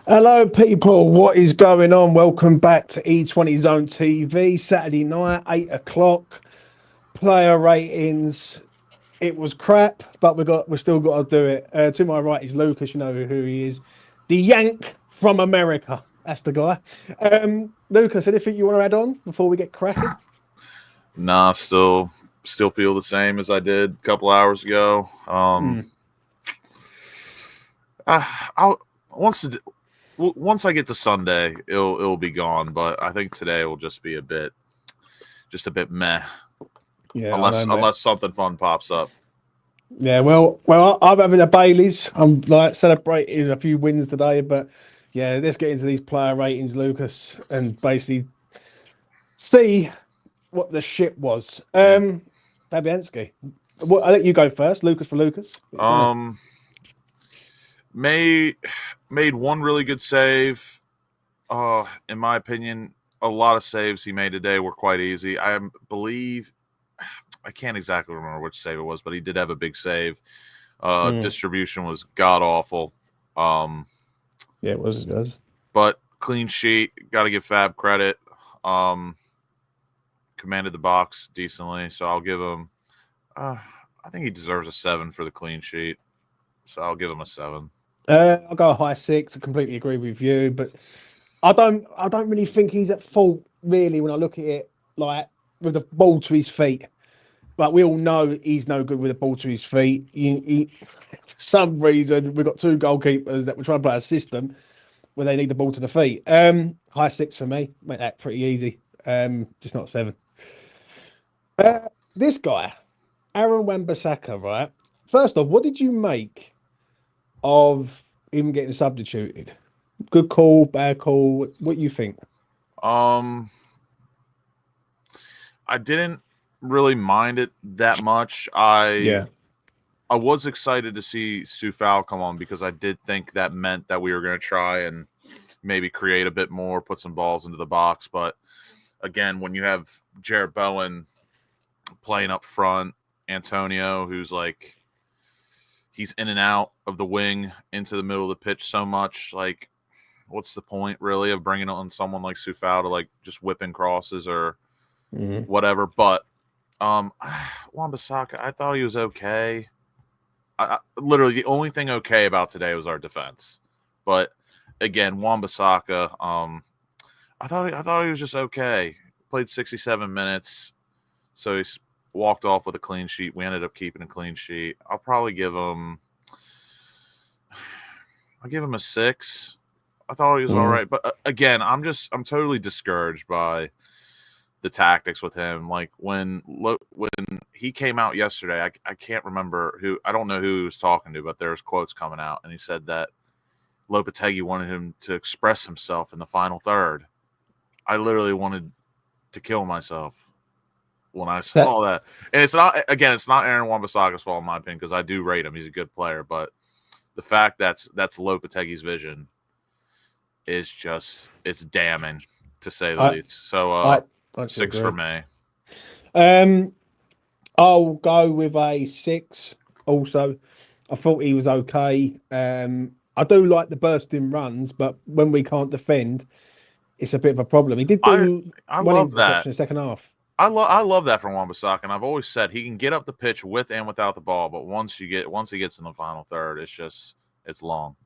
Hello, people. What is going on? Welcome back to E20 Zone TV. Saturday night, 8 o'clock. Player ratings. It was crap, but we still got to do it. To my right is Lucas. You know who he is, the Yank from America. That's the guy. Lucas, anything you want to add on before we get cracking? Nah, still feel the same as I did a couple hours ago. Once I get to Sunday, it'll be gone. But I think today will just be a bit meh. Yeah, unless something fun pops up. Yeah, well, I'm having a Baileys. I'm like celebrating a few wins today, but yeah, let's get into these player ratings, Lucas, and basically see what the shit was. Fabianski. Well, I let you go first, Lucas for Lucas. Made one really good save. In my opinion, a lot of saves he made today were quite easy. I believe I can't exactly remember which save it was, but he did have a big save. Distribution was god awful. Yeah, it was good. But clean sheet, got to give Fab credit. Commanded the box decently, so I'll give him. I think he deserves a 7 for the clean sheet, so I'll give him a 7. I'll go a high 6. I completely agree with you, but I don't really think he's at fault really when I look at it like with the ball to his feet. But we all know he's no good with the ball to his feet. For some reason, we've got 2 goalkeepers that we're trying to play a system where they need the ball to the feet. High 6 for me. Make that pretty easy. Just not 7. This guy, Aaron Wan-Bissaka, right? First off, what did you make of him getting substituted? Good call, bad call. What do you think? I didn't really mind it that much. I was excited to see Sufal come on because I did think that meant that we were going to try and maybe create a bit more, put some balls into the box. But again, when you have Jared Bowen playing up front, Antonio, who's like he's in and out of the wing into the middle of the pitch so much, like what's the point really of bringing on someone like Sufal to like just whipping crosses or whatever? But Wan-Bissaka, I thought he was okay. I literally the only thing okay about today was our defense. But again, Wan-Bissaka, I thought he was just okay. Played 67 minutes, so he's walked off with a clean sheet. We ended up keeping a clean sheet. I'll give him a 6. I thought he was all right, but again, I'm totally discouraged by the tactics with him. Like when he came out yesterday, I can't remember who. I don't know who he was talking to, but there was quotes coming out, and he said that Lopetegui wanted him to express himself in the final third. I literally wanted to kill myself when I saw that. And it's not Aaron Wan-Bissaka's fault in my opinion because I do rate him. He's a good player, but the fact that's Lopetegui's vision is just it's damning to say the least. So 6 for me. I'll go with a 6 also. I thought he was okay. I do like the bursting runs, but when we can't defend, it's a bit of a problem. He did do I love that in the second half. I love that from Wan-Bissaka, and I've always said he can get up the pitch with and without the ball, but once he gets in the final third, it's long.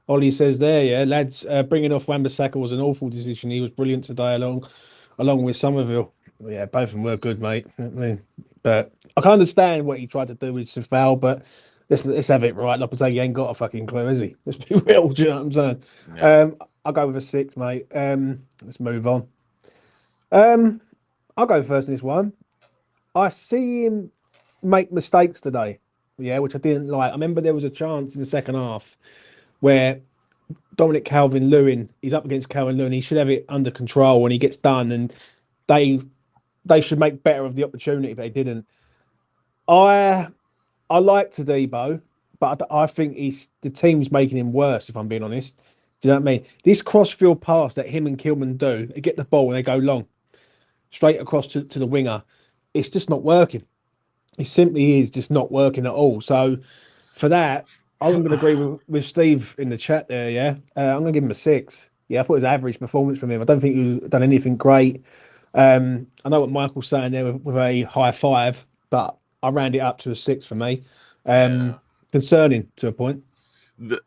Ollie says there, yeah, lads, bringing off Wan-Bissaka was an awful decision. He was brilliant today along with Somerville. Yeah, both of them were good, mate. I mean, but I can understand what he tried to do with Sufal, but let's have it right. Lopetegui ain't got a fucking clue, has he? Let's be real. Do you know what I'm saying? Yeah. I'll go with a 6, mate. Let's move on. I'll go first in this one. I see him make mistakes today, yeah, which I didn't like. I remember there was a chance in the second half where Dominic Calvert-Lewin, he's up against Calvert-Lewin, he should have it under control and he gets done, and they should make better of the opportunity, but they didn't. I like Todibo, but I think the team's making him worse. If I'm being honest, do you know what I mean? This crossfield pass that him and Kilman do, they get the ball and they go long, straight across to the winger. It's just not working. It simply is just not working at all. So for that, I'm going to agree with Steve in the chat there. Yeah, I'm going to give him a 6. Yeah, I thought it was an average performance from him. I don't think he's done anything great. I know what Michael's saying there with a high 5, but I round it up to a 6 for me. Concerning to a point.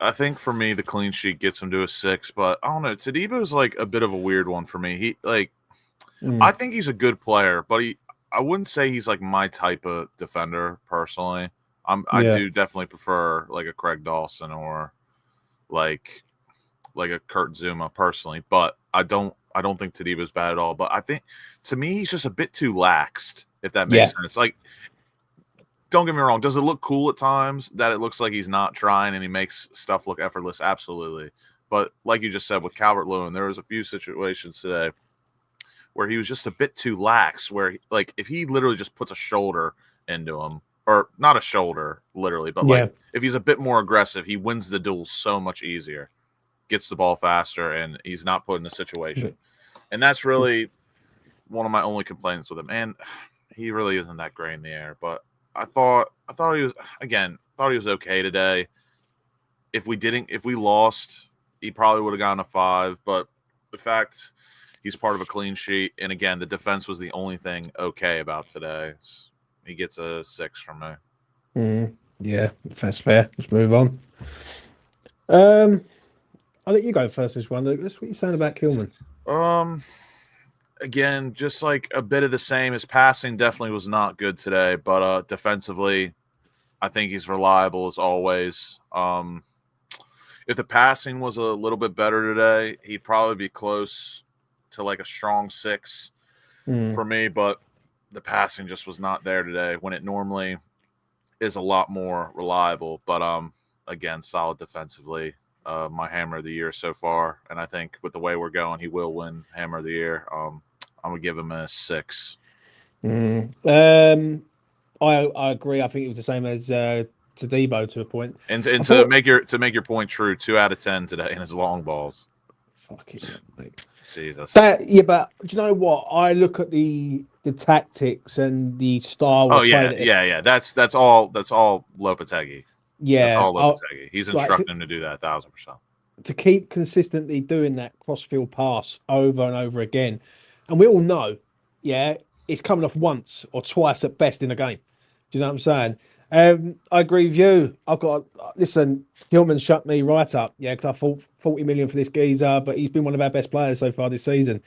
I think for me, the clean sheet gets him to a 6, but I don't know. Tadebo's like a bit of a weird one for me. I think he's a good player, but I wouldn't say he's like my type of defender personally. I do definitely prefer like a Craig Dawson or like a Kurt Zuma personally, but I don't think Tadebo's bad at all. But I think to me he's just a bit too laxed, if that makes sense. Like, don't get me wrong, does it look cool at times that it looks like he's not trying and he makes stuff look effortless? Absolutely. But like you just said with Calvert-Lewin, there was a few situations today where he was just a bit too lax, where like if he literally just puts a shoulder into him, or not a shoulder literally, but like if he's a bit more aggressive, he wins the duel so much easier, gets the ball faster, and he's not put in the situation. And that's really one of my only complaints with him. And he really isn't that great in the air, but I thought he was okay today. If we lost, he probably would have gotten a 5, but the fact he's part of a clean sheet, and again, the defense was the only thing okay about today. He gets a 6 from me. Yeah, that's fair. Let's move on. I'll let you go first this one, Lucas. What are you saying about Kilman? Again, just like a bit of the same. His passing definitely was not good today, but defensively, I think he's reliable as always. If the passing was a little bit better today, he'd probably be close to like a strong 6 for me, but the passing just was not there today when it normally is a lot more reliable. But again, solid defensively. My Hammer of the Year so far, and I think with the way we're going, he will win Hammer of the Year. I'm gonna give him a 6. I agree. I think it was the same as Tadebo to a point. And to make your point true, 2 out of 10 today in his long balls. Fucking mate. Jesus. But do you know what? I look at the tactics and the style. Oh yeah. That's all Lopetegui. Yeah, that's all Lopetegui. He's instructing him to do that 1,000%. To keep consistently doing that crossfield pass over and over again, and we all know, it's coming off once or twice at best in a game. Do you know what I'm saying? I agree with you. Listen, Kilman shut me right up. Yeah, because I thought 40 million for this geezer, but he's been one of our best players so far this season.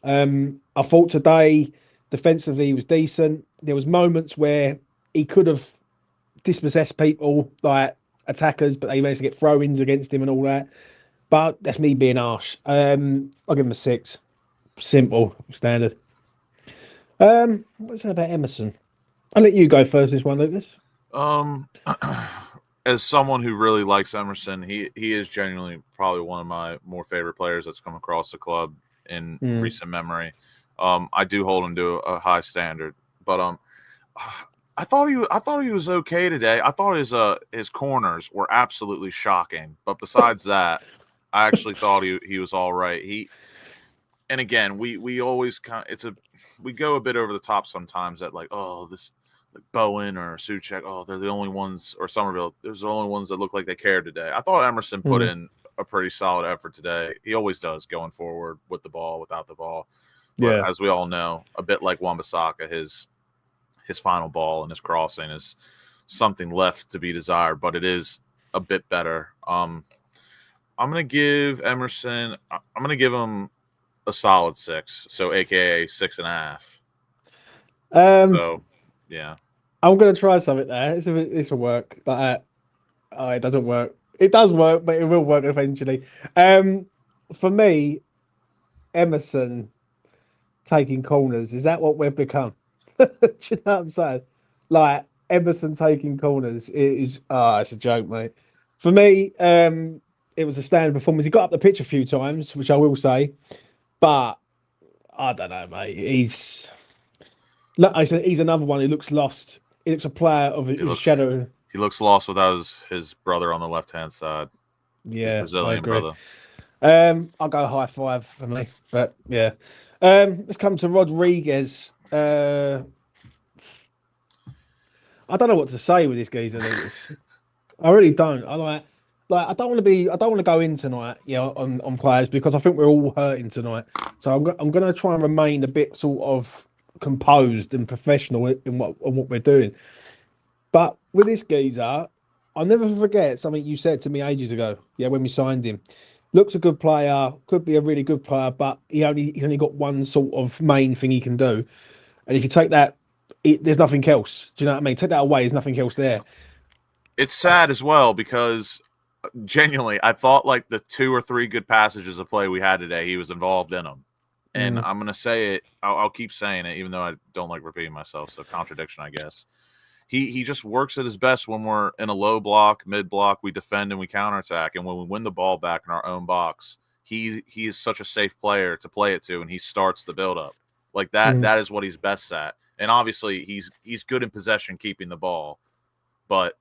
I thought today defensively he was decent. There was moments where he could have dispossessed people like attackers, but they managed to get throw-ins against him and all that. But that's me being harsh. I'll give him a 6. Simple, standard. What's that about Emerson? I'll let you go first this one, Lucas. As someone who really likes Emerson, he is genuinely probably one of my more favorite players that's come across the club in recent memory. I do hold him to a high standard, but I thought he was okay today. I thought his corners were absolutely shocking, but besides that, I actually thought he was all right. And again, we always we go a bit over the top sometimes at like, oh, this like Bowen or Suchek, oh, they're the only ones, or Somerville, there's the only ones that look like they cared today. I thought Emerson put in a pretty solid effort today. He always does going forward with the ball, without the ball. But as we all know, a bit like Wan-Bissaka, his final ball and his crossing is something left to be desired, but it is a bit better. I'm going to give Emerson, I'm going to give him a solid 6, so AKA 6.5. So, yeah. I'm going to try something there. This will work, but it doesn't work. It does work, but it will work eventually. For me, Emerson taking corners, is that what we've become? Do you know what I'm saying? Like, Emerson taking corners it's a joke, mate. For me, it was a standard performance. He got up the pitch a few times, which I will say, but I don't know, mate. He's another one who looks lost. He looks a player of his shadow. He looks lost without his brother on the left-hand side. His Yeah, I Brazilian agree. brother. I'll go high five for me, but yeah. Let's come to Rodriguez. I don't know what to say with this geezer, Lucas. I really don't. I don't want to be. I don't want to go in tonight, on players because I think we're all hurting tonight. So I'm going to try and remain a bit sort of composed and professional in what we're doing. But with this geezer, I'll never forget something you said to me ages ago. Yeah, when we signed him, looks a good player, could be a really good player, but he only got one sort of main thing he can do. And if you take that, there's nothing else. Do you know what I mean? Take that away, there's nothing else there. It's sad as well because genuinely, I thought like the 2 or 3 good passages of play we had today, he was involved in them. And I'm going to say it. I'll keep saying it, even though I don't like repeating myself. So contradiction, I guess. He just works at his best when we're in a low block, mid block, we defend and we counterattack. And when we win the ball back in our own box, he is such a safe player to play it to, and he starts the build-up. Like that. That is what he's best at. And obviously, he's good in possession, keeping the ball. But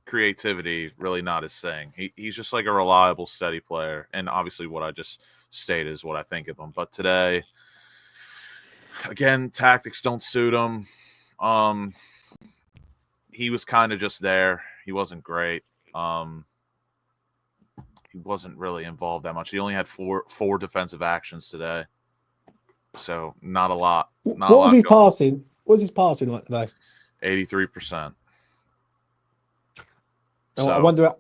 creativity really not his thing. He's just like a reliable, steady player. And obviously what I just stated is what I think of him. But today, again, tactics don't suit him. He was kind of just there. He wasn't great. He wasn't really involved that much. He only had four defensive actions today. So not a lot. What was his passing? What was his passing like today? 83%. So, I wonder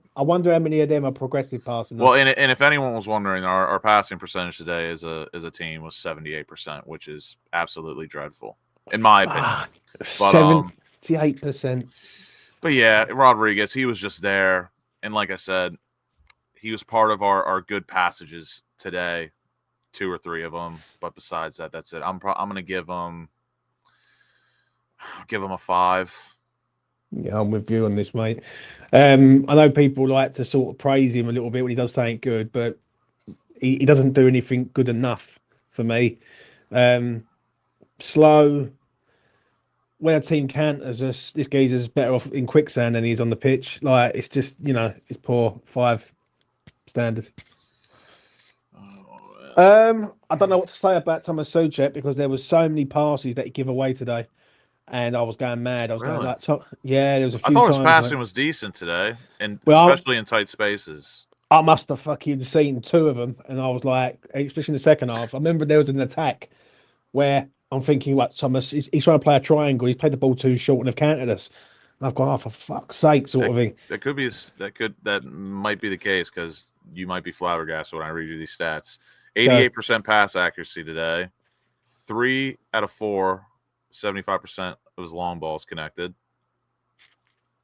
how many of them are progressive passing. Well, and if anyone was wondering, our passing percentage today as a team was 78%, which is absolutely dreadful, in my opinion. 78%. But yeah, Rodriguez, he was just there, and like I said, he was part of our good passages today, 2 or 3 of them. But besides that, that's it. I'm going to give him a 5. Yeah, I'm with you on this, mate. I know people like to sort of praise him a little bit when he does something good, but he doesn't do anything good enough for me. Slow. When a team canters us, this geezer's better off in quicksand than he is on the pitch. Like, it's just, it's poor. 5 standard. I don't know what to say about Thomas Soucek because there was so many passes that he gave away today. And I was going mad. I was going like, yeah, there was a few times. I thought his passing was decent today, and especially in tight spaces. I must have fucking seen 2 of them, and I was like, especially in the second half. I remember there was an attack where I'm thinking, what, Thomas, he's trying to play a triangle. He's played the ball too short and have countered us. And I've gone, oh, for fuck's sake, sort of thing. That might be the case because you might be flabbergasted when I read you these stats. 88% pass accuracy today. 3 out of 4. 75% of his long balls connected.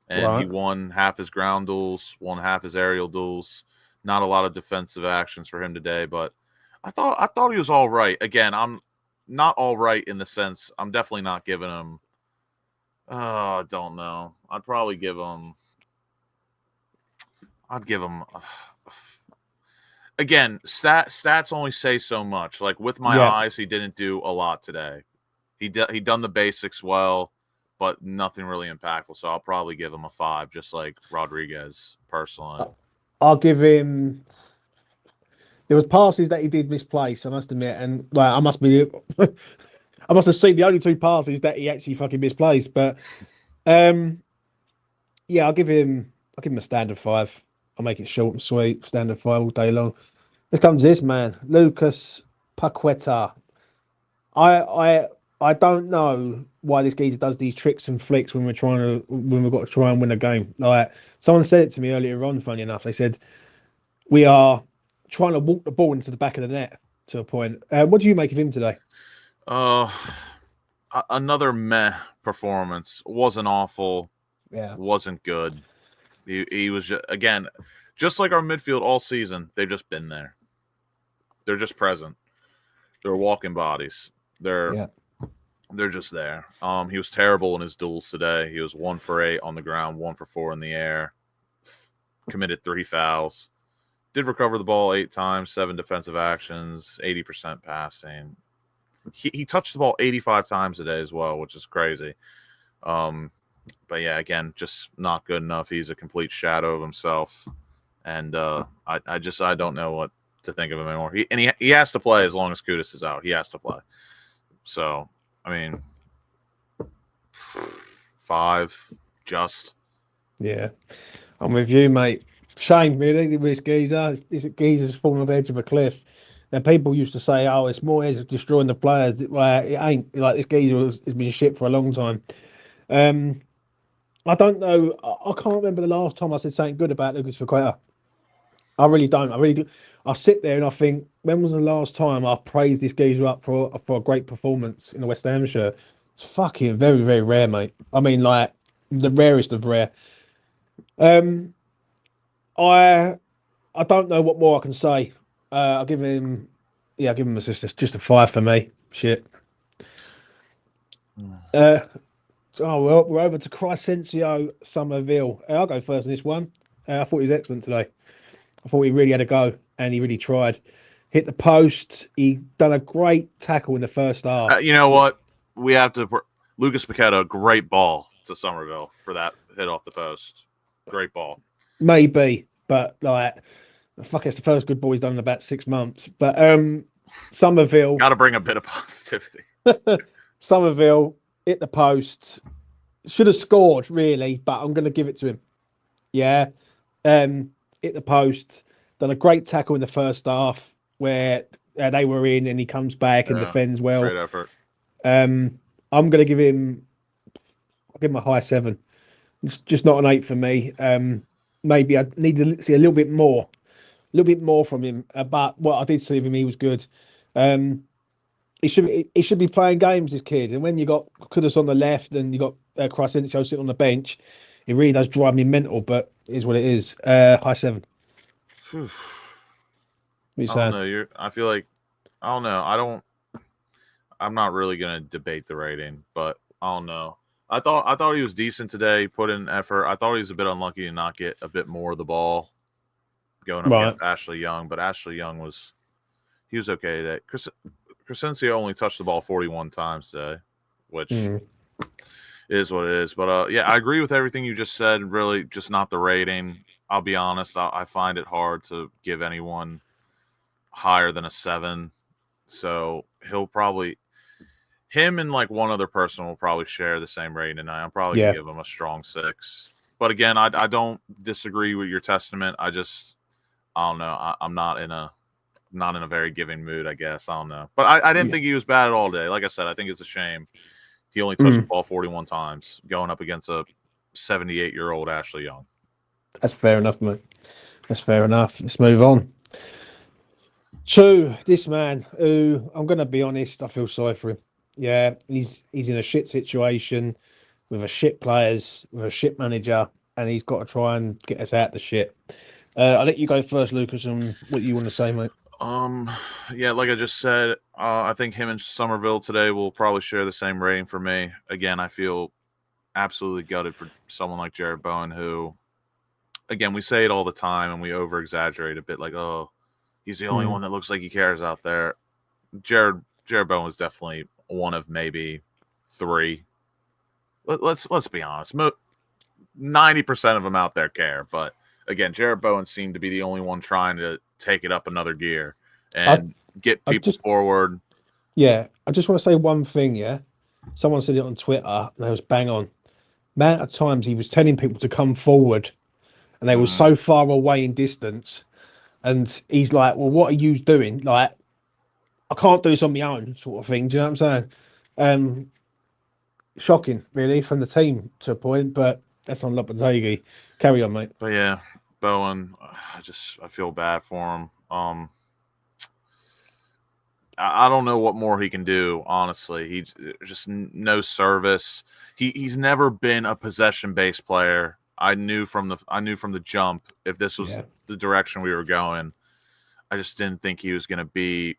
And he won half his ground duels, won half his aerial duels. Not a lot of defensive actions for him today, but I thought he was all right. Again, I'm not all right in the sense I'm definitely not giving him I don't know. I'd give him again, stats only say so much. Like with my eyes, he didn't do a lot today. He done the basics well, but nothing really impactful. So I'll probably give him a 5, just like Rodriguez personally. I'll give him. There was passes that he did misplace, I must admit, and I must have seen the only 2 passes that he actually fucking misplaced. But yeah, I'll give him a standard 5. I'll make it short and sweet, standard 5 all day long. Here comes this man, Lucas Paqueta. I don't know why this geezer does these tricks and flicks when we've got to try and win a game. Like someone said it to me earlier on, funny enough. They said we are trying to walk the ball into the back of the net to a point. What do you make of him today? Another meh performance. Wasn't awful. Yeah. Wasn't good. He was just like our midfield all season. They've just been there. They're just present. They're walking bodies. They're just there. He was terrible in his duels today. He was 1 for 8 on the ground, 1 for 4 in the air. Committed 3 fouls. Did recover the ball 8 times, 7 defensive actions, 80% passing. He touched the ball 85 times today as well, which is crazy. But yeah, again, just not good enough. He's a complete shadow of himself, and I don't know what to think of him anymore. He has to play as long as Kudus is out. He has to play. So I mean, 5 just. Yeah, I'm with you, mate. Shame, really, with this geezer. This geezer's fallen off the edge of a cliff. Now, people used to say, "Oh, it's Moyes destroying the players." Well, it ain't. Like this geezer has been shit for a long time. I don't know. I can't remember the last time I said something good about Lucas Paqueta. I really don't. I really do. I sit there and I think, when was the last time I praised this geezer up for a great performance in the West Ham shirt? It's fucking very, very rare, mate. I mean, like the rarest of rare. Um, I I don't know what more I can say. I'll give him, yeah, I'll give him just a 5 for me. Shit. Uh, oh well, we're over to Crescencio Somerville. I'll go first in this one. I thought he was excellent today. I thought he really had a go and he really tried. Hit the post. He done a great tackle in the first half. You know what? We have to. Lucas Paqueta, great ball to Somerville for that hit off the post. Great ball. Maybe, but like, fuck, it's the first good ball he's done in about 6 months. But Somerville got to bring a bit of positivity. Somerville hit the post. Should have scored really, but I'm going to give it to him. Yeah, hit the post. Done a great tackle in the first half where they were in, and he comes back and defends well. Great effort. I'm going to give him. I'll give him a high 7. It's just not an 8 for me. Maybe I need to see a little bit more from him. But what I did see of him, he was good. He should be playing games, this kid. And when you got Kudus on the left and you got Crescencio sitting on the bench, it really does drive me mental. But it is what it is. High 7. I don't know. I feel like I don't know. I'm not really gonna debate the rating, but I don't know. I thought he was decent today. Put in effort. I thought he was a bit unlucky to not get a bit more of the ball going up against Ashley Young, but Ashley Young was okay today. Crescencio only touched the ball 41 times today, which is what it is. But yeah, I agree with everything you just said. Really, just not the rating. I'll be honest. I find it hard to give anyone higher than a 7. So him and like one other person will probably share the same rating tonight. I'm probably gonna give him a strong 6. But again, I don't disagree with your testament. I don't know. I'm not in a very giving mood, I guess. I don't know. But I didn't think he was bad at all today. Like I said, I think it's a shame he only touched the ball 41 times going up against a 78-year-old Ashley Young. That's fair enough, mate. That's fair enough. Let's move on to this man who, I'm going to be honest, I feel sorry for him. Yeah, he's in a shit situation with a shit players, with a shit manager, and he's got to try and get us out the shit. I'll let you go first, Lucas, on what you want to say, mate. Yeah, like I just said, I think him and Somerville today will probably share the same rating for me. Again, I feel absolutely gutted for someone like Jared Bowen, who, again, we say it all the time and we over-exaggerate a bit, like, oh, he's the only one that looks like he cares out there. Jared Bowen was definitely one of maybe 3. Let's be honest. 90% of them out there care, but again, Jared Bowen seemed to be the only one trying to take it up another gear and get people forward. Yeah, I just want to say one thing, yeah? Someone said it on Twitter, and it was bang on. Amount of times he was telling people to come forward, and they were so far away in distance, and he's like, well, what are you doing? Like, I can't do this on my own, sort of thing. Do you know what I'm saying? Shocking, really, from the team to a point, but that's on Lopetegui. Carry on, mate. But yeah, Bowen, I feel bad for him. I don't know what more he can do, honestly. He just no service. He's never been a possession-based player. I knew from the jump if this was the direction we were going. I just didn't think he was going to be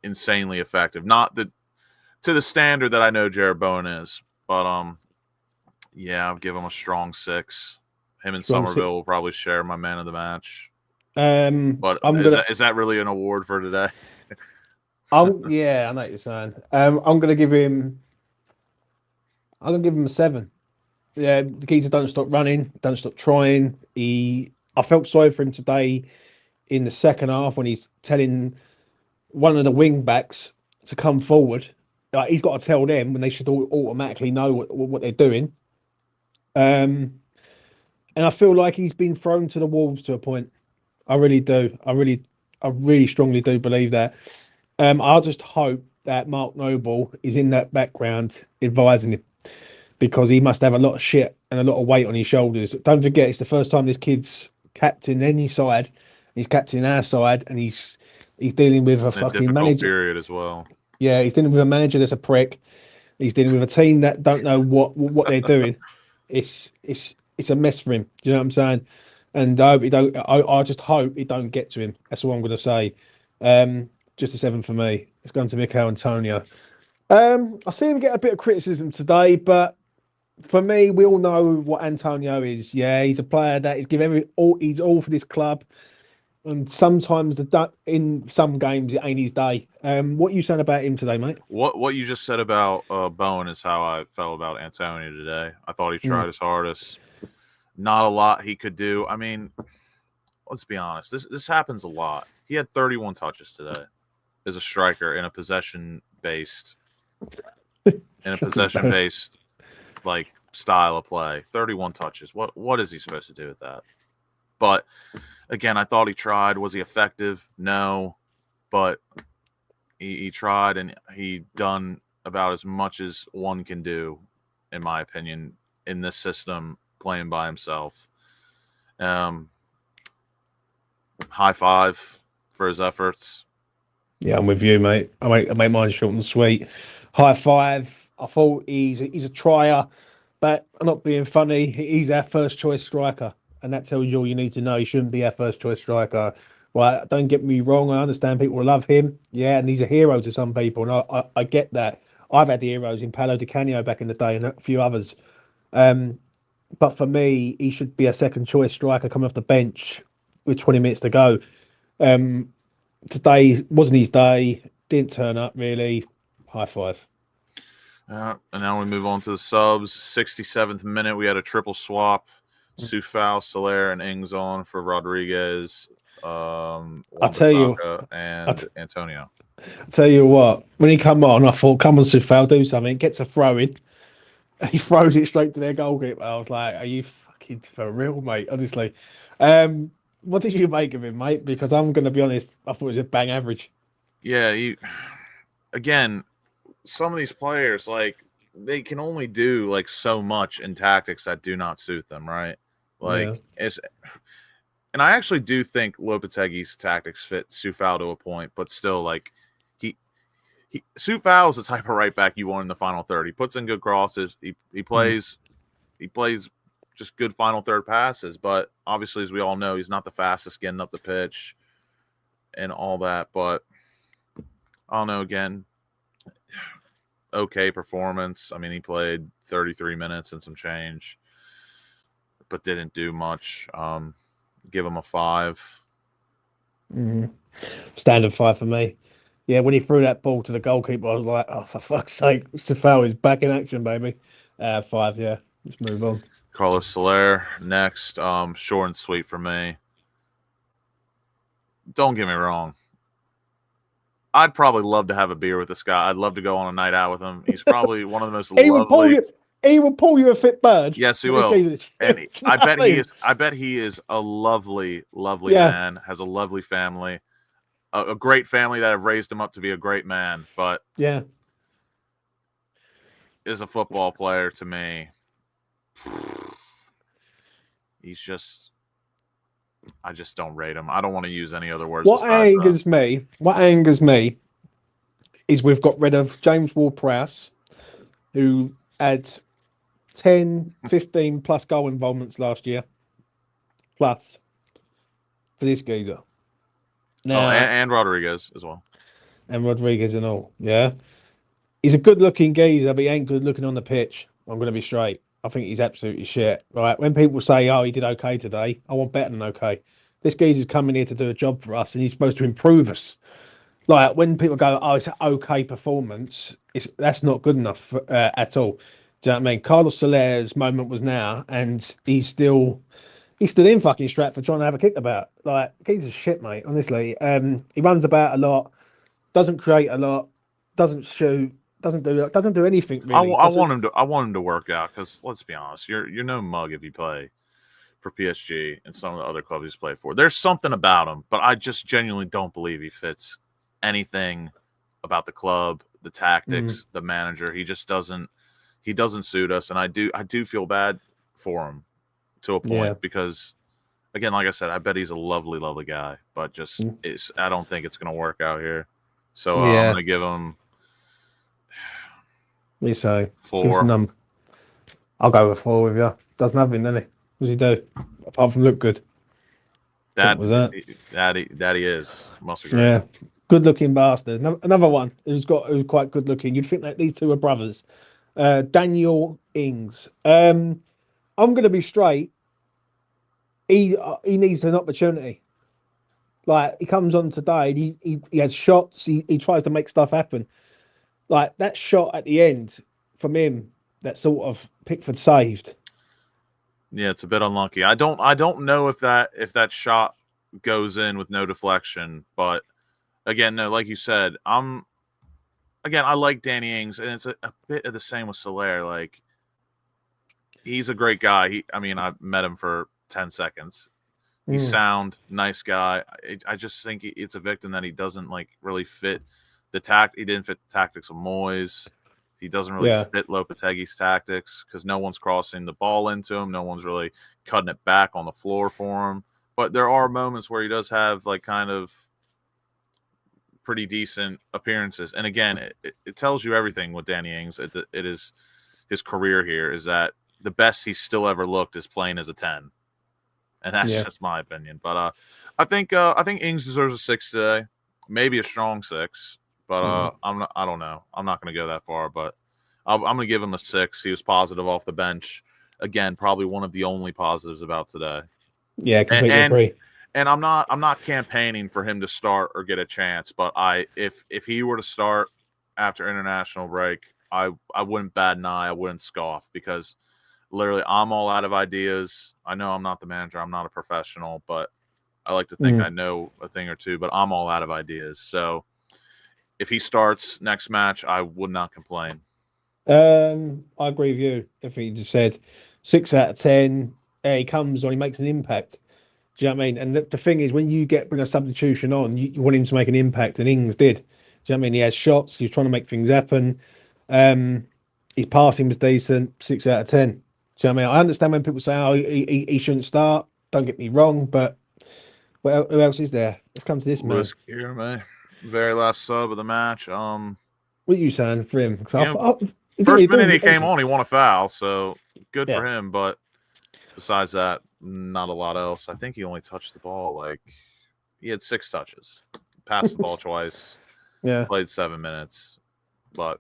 insanely effective. Not to the standard that I know Jared Bowen is, but yeah, I'll give him a strong 6. Him and Somerville will probably share my man of the match. But is that really an award for today? Yeah, I know what you're saying. I'm gonna give him a 7. Yeah, the geezer don't stop running, don't stop trying. I felt sorry for him today in the second half when he's telling one of the wing backs to come forward. Like, he's got to tell them when they should automatically know what they're doing. Um, and I feel like he's been thrown to the wolves to a point. I really do. I really strongly do believe that. I just hope that Mark Noble is in that background advising him because he must have a lot of shit and a lot of weight on his shoulders. Don't forget, it's the first time this kid's captain any side. He's captain our side, and he's dealing with a In a fucking difficult manager. period as well. Yeah, he's dealing with a manager that's a prick. He's dealing with a team that don't know what they're doing. It's a mess for him. Do you know what I'm saying? And I hope he don't. I just hope it don't get to him. That's all I'm going to say. Just a 7 for me. It's going to Mikel Antonio. I see him get a bit of criticism today, but for me, we all know what Antonio is. Yeah, he's a player that is he's all for this club. And sometimes in some games it ain't his day. What are you saying about him today, mate? What you just said about Bowen is how I felt about Antonio today. I thought he tried his hardest. Not a lot he could do. I mean, let's be honest. This happens a lot. He had 31 touches today as a striker in a possession based like style of play. 31 touches. What is he supposed to do with that? But again, I thought he tried. Was he effective? No. But he tried, and he done about as much as one can do, in my opinion, in this system, playing by himself. High five for his efforts. Yeah, I'm with you, mate. I make mine short and sweet. High five. I thought he's a trier, but I'm not being funny. He's our first choice striker, and that tells you all you need to know. He shouldn't be our first choice striker. Right? Don't get me wrong. I understand people love him. Yeah, and he's a hero to some people, and I get that. I've had heroes in Paolo Di Canio back in the day, and a few others. But for me, he should be a second choice striker coming off the bench with 20 minutes to go. Today wasn't his day. Didn't turn up really. High five. And now we move on to the subs. 67th minute, we had a triple swap. Soufal, Soler, and Ings on for Rodriguez, I'll tell you, and Antonio. I'll tell you what. When he come on, I thought, "Come on, Soufal, do something." Gets a throw in. He throws it straight to their goalkeeper. I was like, "Are you fucking for real, mate?" Honestly. What did you make of him, mate? Because I'm going to be honest, I thought it was a bang average. Yeah, again, some of these players, like, they can only do like so much in tactics that do not suit them, right? Like, and I actually do think Lopetegui's tactics fit Soufal to a point, but still, like, Soufal is the type of right back you want in the final third. He puts in good crosses. He plays just good final third passes, but obviously, as we all know, he's not the fastest getting up the pitch and all that. But I don't know. Again, okay performance. I mean, he played 33 minutes and some change, but didn't do much. Give him a 5. Standard 5 for me. Yeah, when he threw that ball to the goalkeeper, I was like, "Oh, for fuck's sake, Soufal is back in action, baby." 5, yeah. Let's move on. Carlos Soler next. Short and sweet for me. Don't get me wrong. I'd probably love to have a beer with this guy. I'd love to go on a night out with him. He's probably one of the most lovely. He will pull you a fit bird. Yes, he will. And I bet he is a lovely, lovely man. Has a lovely family, a great family that have raised him up to be a great man. But is a football player to me. He's just. I just don't rate him. I don't want to use any other words. What angers me is we've got rid of James Ward-Prowse, who had 10, 15 plus goal involvements last year, plus for this geezer. Now, and Rodriguez as well. And Rodriguez and all, yeah. He's a good-looking geezer, but he ain't good-looking on the pitch. I'm going to be straight. I think he's absolutely shit. Right? When people say, "Oh, he did okay today," I want better than okay. This geezer's coming here to do a job for us, and he's supposed to improve us. Like when people go, "Oh, it's an okay performance," that's not good enough at all. Do you know what I mean? Carlos Soler's moment was now, and he's still in fucking Stratford trying to have a kick about. Like, he's a shit, mate. Honestly, he runs about a lot, doesn't create a lot, doesn't shoot, doesn't do anything really. I want him to work out because let's be honest, you're no mug if you play for PSG and some of the other clubs he's played for. There's something about him, but I just genuinely don't believe he fits anything about the club, the tactics, the manager. He just doesn't. He doesn't suit us, and I do feel bad for him to a point because, again, like I said, I bet he's a lovely, lovely guy, but just I don't think it's going to work out here. So I'm going to give him. You say 4. I'll go with 4 with you. Does nothing, doesn't he? What does he do apart from look good? That he is. Must agree. Yeah, good-looking bastard. Another one who's quite good-looking. You'd think that these two are brothers. Daniel Ings. I'm going to be straight. He needs an opportunity. Like, he comes on today. He has shots. He tries to make stuff happen. Like that shot at the end from him, that sort of Pickford saved. Yeah, it's a bit unlucky. I don't know if that shot goes in with no deflection, but again, no, like you said, I like Danny Ings, and it's a bit of the same with Soler. Like, he's a great guy. I met him for 10 seconds. He's sound, nice guy. I just think it's a victim that he doesn't really fit the He didn't fit the tactics of Moyes. He doesn't really fit Lopetegui's tactics because no one's crossing the ball into him. No one's really cutting it back on the floor for him. But there are moments where he does have kind of pretty decent appearances. And again, it tells you everything with Danny Ings. It is his career here is that the best he's still ever looked is playing as a 10. And that's just my opinion. But I think Ings deserves a 6 today, maybe a strong 6. But I don't know. I'm not going to go that far. But I'm going to give him a 6. He was positive off the bench. Again, probably one of the only positives about today. Yeah, completely agree. And I'm not campaigning for him to start or get a chance. But if he were to start after international break, I wouldn't bat an eye. I wouldn't scoff because literally I'm all out of ideas. I know I'm not the manager. I'm not a professional, but I like to think I know a thing or two. But I'm all out of ideas. So if he starts next match, I would not complain. I agree with you. If he just said 6 out of 10, he comes on, he makes an impact. Do you know what I mean? And the thing is, when you bring a substitution on, you want him to make an impact, and Ings did. Do you know what I mean? He has shots. He was trying to make things happen. His passing was decent. 6 out of 10. Do you know what I mean? I understand when people say, "Oh, he shouldn't start." Don't get me wrong, but who else is there? Let's come to this man. Luis Guilherme, very last sub of the match. What are you saying for him? First minute he came on, he won a foul, so good for him. But besides that, not a lot else. I think he only touched the ball he had 6 touches, passed the ball twice. Yeah, played 7 minutes, but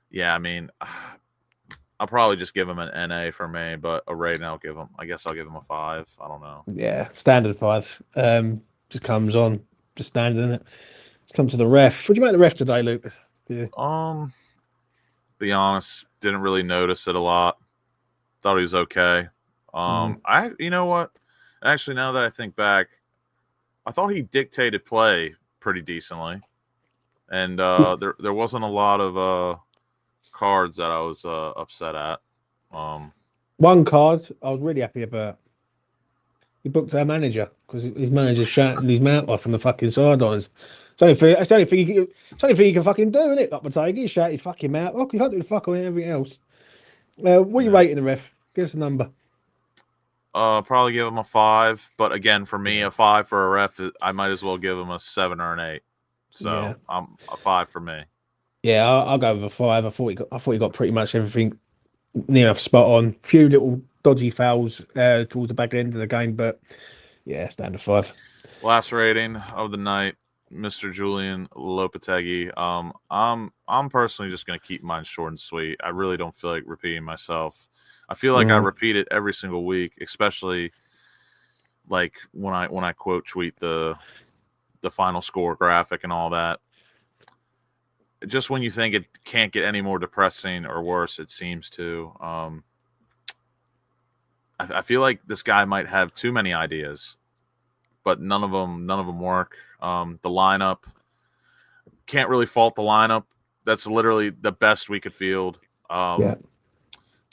yeah, I'll probably just give him an NA for me, but a rating I'll give him a 5. I don't know. Yeah, standard 5. Just comes on, just standing in it. Let's come to the ref. What do you make of the ref today, Luke? Yeah. Be honest, didn't really notice it a lot. Thought he was okay. You know what? Actually, now that I think back, I thought he dictated play pretty decently, and there wasn't a lot of cards that I was upset at. One card I was really happy about. He booked our manager because his manager's shouting his mouth off from the fucking sidelines. It's the only thing he can fucking do, isn't it? Like Mateo, he shout his fucking mouth off. You can't do the fuck on everything else. What are you rating the ref? Give us a number. Probably give him a 5, but again, for me, a 5 for a ref, I might as well give him a 7 or an 8. So I'm a 5 for me. Yeah, I'll go with a 5. I thought he got pretty much everything near enough spot on. Few little dodgy fouls towards the back end of the game, but yeah, standard 5. Last rating of the night, Mr. Julian Lopetegui. I'm personally just going to keep mine short and sweet. I really don't feel like repeating myself. I feel like I repeat it every single week, especially when I quote tweet the final score graphic and all that. just when you think it can't get any more depressing or worse, it seems to. I feel like this guy might have too many ideas, but none of them work. The lineup, can't really fault the lineup. That's literally the best we could field. The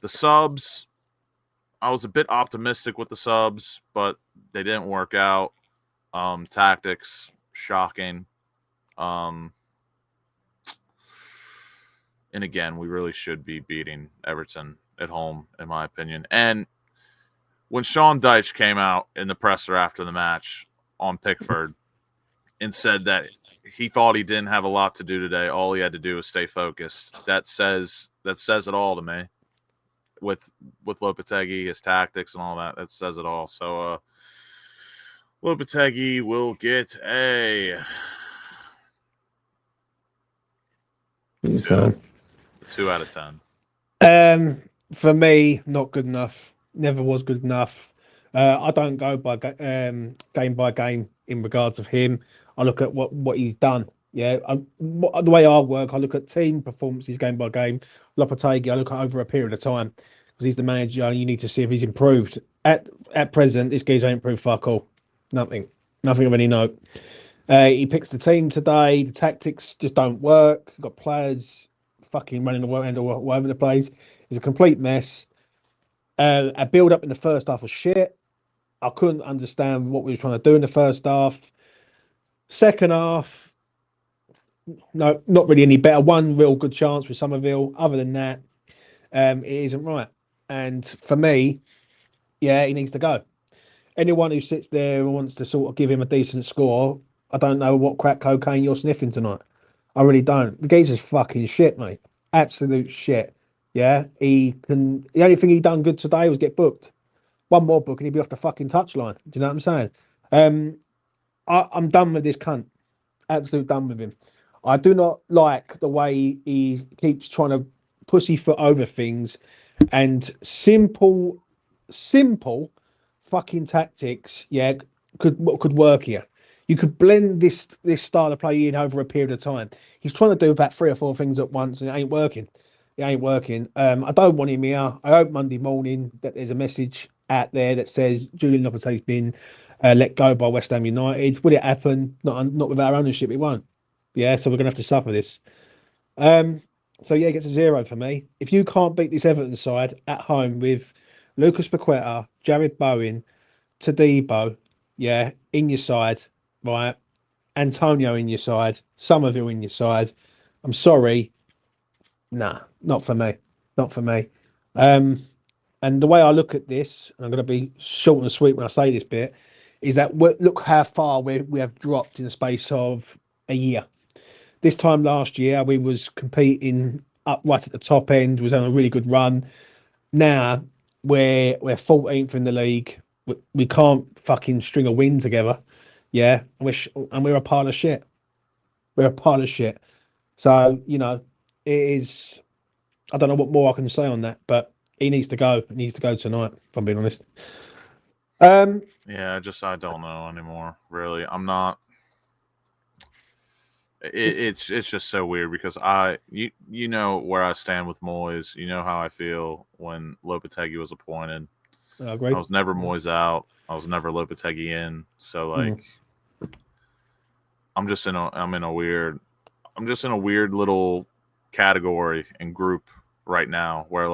subs, I was a bit optimistic with the subs, but they didn't work out. Tactics, shocking. And again, we really should be beating Everton at home, in my opinion. And when Sean Dyche came out in the presser after the match on Pickford and said that he thought he didn't have a lot to do today, all he had to do was stay focused. That says it all to me. With Lopetegui, his tactics and all that says it all. So Lopetegui will get a 2 out of 10. For me, not good enough. Never was good enough. I don't go by game by game in regards of him. I look at what he's done. Yeah, the way I work, I look at team performances game by game. Lopetegui, I look at over a period of time because he's the manager. And you need to see if he's improved. At present, this geezer ain't improved fuck all. Nothing of any note. He picks the team today. The tactics just don't work. Got players fucking running around all over the place. It's a complete mess. A build up in the first half was shit. I couldn't understand what we were trying to do in the first half. Second half, no, not really any better. One real good chance with Somerville. Other than that, it isn't right. And for me, yeah, he needs to go. Anyone who sits there and wants to sort of give him a decent score, I don't know what crack cocaine you're sniffing tonight. I really don't. The geezer's fucking shit, mate. Absolute shit. Yeah, the only thing he done good today was get booked. One more book and he'd be off the fucking touchline. Do you know what I'm saying? I'm done with this cunt. Absolute done with him. I do not like the way he keeps trying to pussyfoot over things and simple fucking tactics. Yeah, could work here. You could blend this style of play in over a period of time. He's trying to do about 3 or 4 things at once and it ain't working. It ain't working. I don't want him here. I hope Monday morning that there's a message out there that says Julian Lopetegui's been let go by West Ham United. Will it happen? Not with our ownership. It won't. Yeah, so we're gonna have to suffer this. So yeah, it gets a 0 for me. If you can't beat this Everton side at home with Lucas Paqueta, Jared Bowen, Tadibo, yeah, in your side, right? Antonio in your side, Somerville in your side. I'm sorry. Nah, not for me. Not for me. And the way I look at this, and I'm going to be short and sweet when I say this bit, is that look how far we have dropped in the space of a year. This time last year, we was competing up right at the top end, was on a really good run. Now we're 14th in the league. We can't fucking string a win together. Yeah, and we're a pile of shit. We're a pile of shit. So it is. I don't know what more I can say on that, but he needs to go. He needs to go tonight, if I'm being honest. Yeah, I don't know anymore. Really, I'm not. It's just so weird because you know where I stand with Moyes. You know how I feel when Lopetegui was appointed. I agree. I was never Moyes out. I was never Lopetegui in. So I'm just in a weird little category and group right now where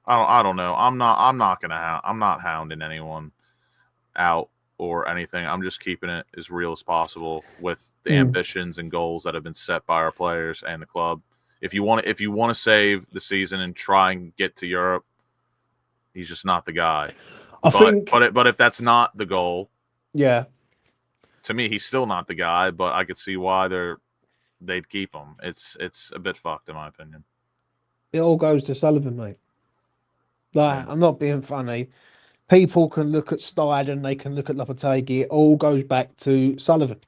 I don't know. I'm not hounding anyone out or anything. I'm just keeping it as real as possible with the ambitions and goals that have been set by our players and the club. If you want to save the season and try and get to Europe, he's just not the guy. But if that's not the goal, yeah, to me he's still not the guy. But I could see why they'd keep him. It's a bit fucked in my opinion. It all goes to Sullivan, mate. I'm not being funny. People can look at Stein and they can look at Lopetegui. It all goes back to Sullivan.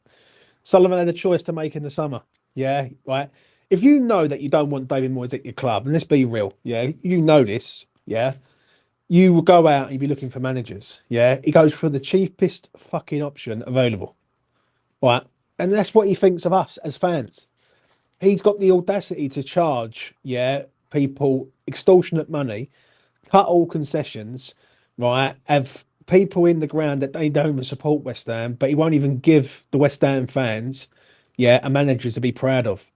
Sullivan had a choice to make in the summer. Yeah, right. If you know that you don't want David Moyes at your club, and let's be real, yeah, you know this, yeah, you will go out and you'll be looking for managers. Yeah, he goes for the cheapest fucking option available, right? And that's what he thinks of us as fans. he's got the audacity to charge, people extortionate money, cut all concessions, right? Have people in the ground that they don't even support West Ham, but he won't even give the West Ham fans, a manager to be proud of.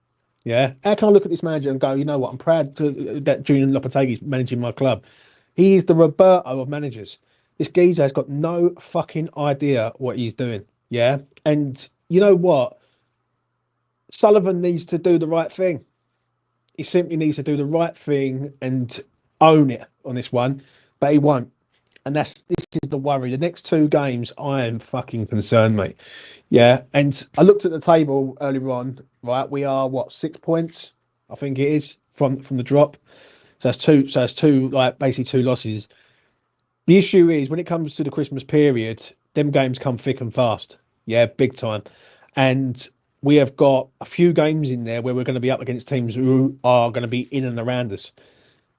Yeah, how can I look at this manager and go, you know what? I'm proud that Julian Lopetegui's managing my club. He is the Roberto of managers. This geezer has got no fucking idea what he's doing. Yeah, and you know what? Sullivan needs to do the right thing. He simply needs to do the right thing and own it on this one, but he won't. And this is the worry. The next 2 games, I am fucking concerned, mate. Yeah, and I looked at the table earlier on. Right, we are 6 points, I think it is from the drop. So that's two. So that's two, like basically 2 losses. The issue is when it comes to the Christmas period, them games come thick and fast. Yeah, big time. And we have got a few games in there where we're going to be up against teams who are going to be in and around us.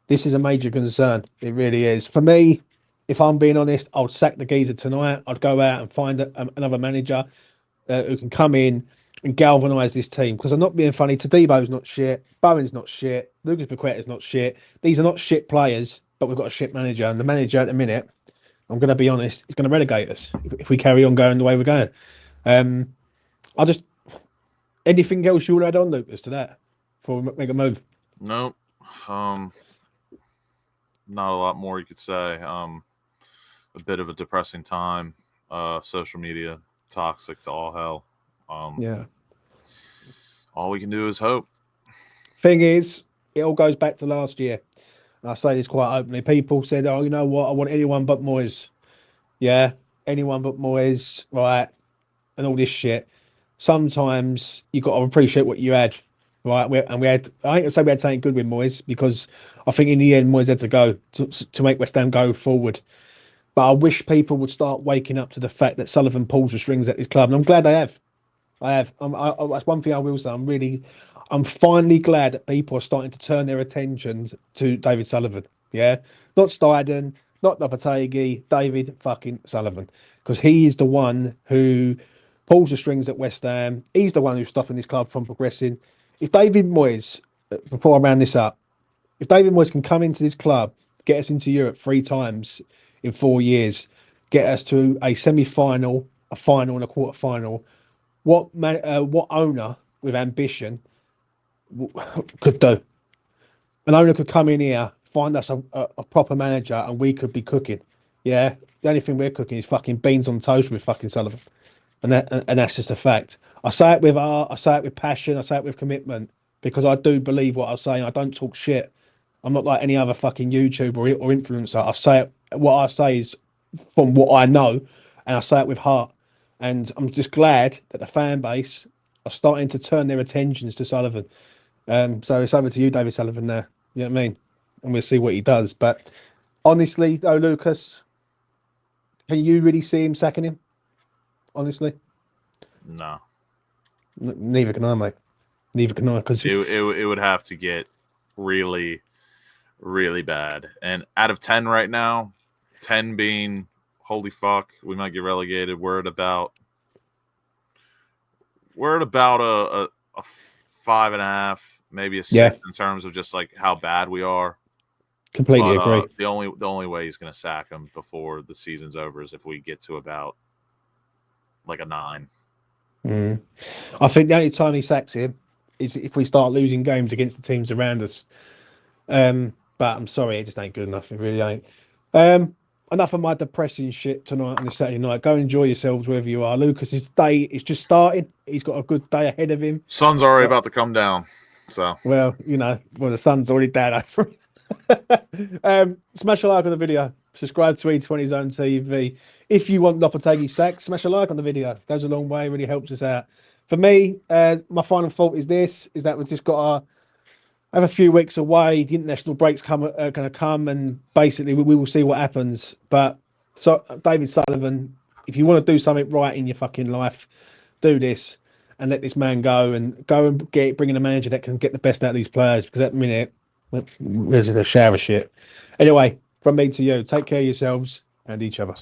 This is a major concern. It really is. For me, if I'm being honest, I'd sack the geezer tonight. I'd go out and find another manager who can come in and galvanise this team. Because I'm not being funny. Tadebo's not shit. Bowen's not shit. Lucas Paqueta's not shit. These are not shit players, but we've got a shit manager. And the manager at the minute, I'm going to be honest, is going to relegate us if we carry on going the way we're going. Anything else you want to add on, Lucas, to that before we make a move? Nope. Not a lot more you could say. A bit of a depressing time. Social media, toxic to all hell. All we can do is hope. Thing is, it all goes back to last year. And I say this quite openly. People said, oh, you know what? I want anyone but Moyes. Yeah, anyone but Moyes, right? And all this shit. Sometimes you got to appreciate what you had, right? I ain't gonna say we had something good with Moyes because I think in the end Moyes had to go to make West Ham go forward. But I wish people would start waking up to the fact that Sullivan pulls the strings at this club, and I'm glad they have. That's one thing I will say. I'm finally glad that people are starting to turn their attention to David Sullivan. Yeah, not Steiden, not Lopetegui, David fucking Sullivan, because he is the one who pulls the strings at West Ham. He's the one who's stopping this club from progressing. If David Moyes, before I round this up, if David Moyes can come into this club, get us into Europe 3 times in 4 years, get us to a semi-final, a final, and a quarter-final, what owner with ambition could do? An owner could come in here, find us a proper manager, and we could be cooking. Yeah, the only thing we're cooking is fucking beans on toast with fucking Sullivan. And that's just a fact. I say it with art, I say it with passion, I say it with commitment, because I do believe what I'm saying. I don't talk shit. I'm not like any other fucking YouTuber or influencer. I say it, what I say is from what I know, and I say it with heart. And I'm just glad that the fan base are starting to turn their attentions to Sullivan. So it's over to you, David Sullivan, now. You know what I mean? And we'll see what he does. But honestly, though, Lucas, can you really see him sacking him? Honestly, no. Neither can I, mate. Neither can I, because it would have to get really, really bad. And out of 10 right now, 10 being holy fuck, we might get relegated. We're at about a 5.5, maybe a 6 in terms of just like how bad we are. Completely agree. The only way he's going to sack him before the season's over is if we get to about like a 9. I think the only time he sacks him is if we start losing games against the teams around us. But I'm sorry, it just ain't good enough. It really ain't. Enough of my depressing shit tonight on a Saturday night. Go enjoy yourselves wherever you are. Lucas's day is just starting. He's got a good day ahead of him. Sun's already about to come down. So well, the sun's already down over. Smash a like on the video. Subscribe to E20 Zone TV. If you want Lopetegui sacked, smash a like on the video. Goes a long way, really helps us out. For me, my final thought is that we've just got to have a few weeks away. The international breaks are going to come, and basically we will see what happens. But so, David Sullivan, if you want to do something right in your fucking life, do this and let this man go and bring in a manager that can get the best out of these players, because at the minute, there's just a shower of shit. Anyway, from me to you, take care of yourselves and each other.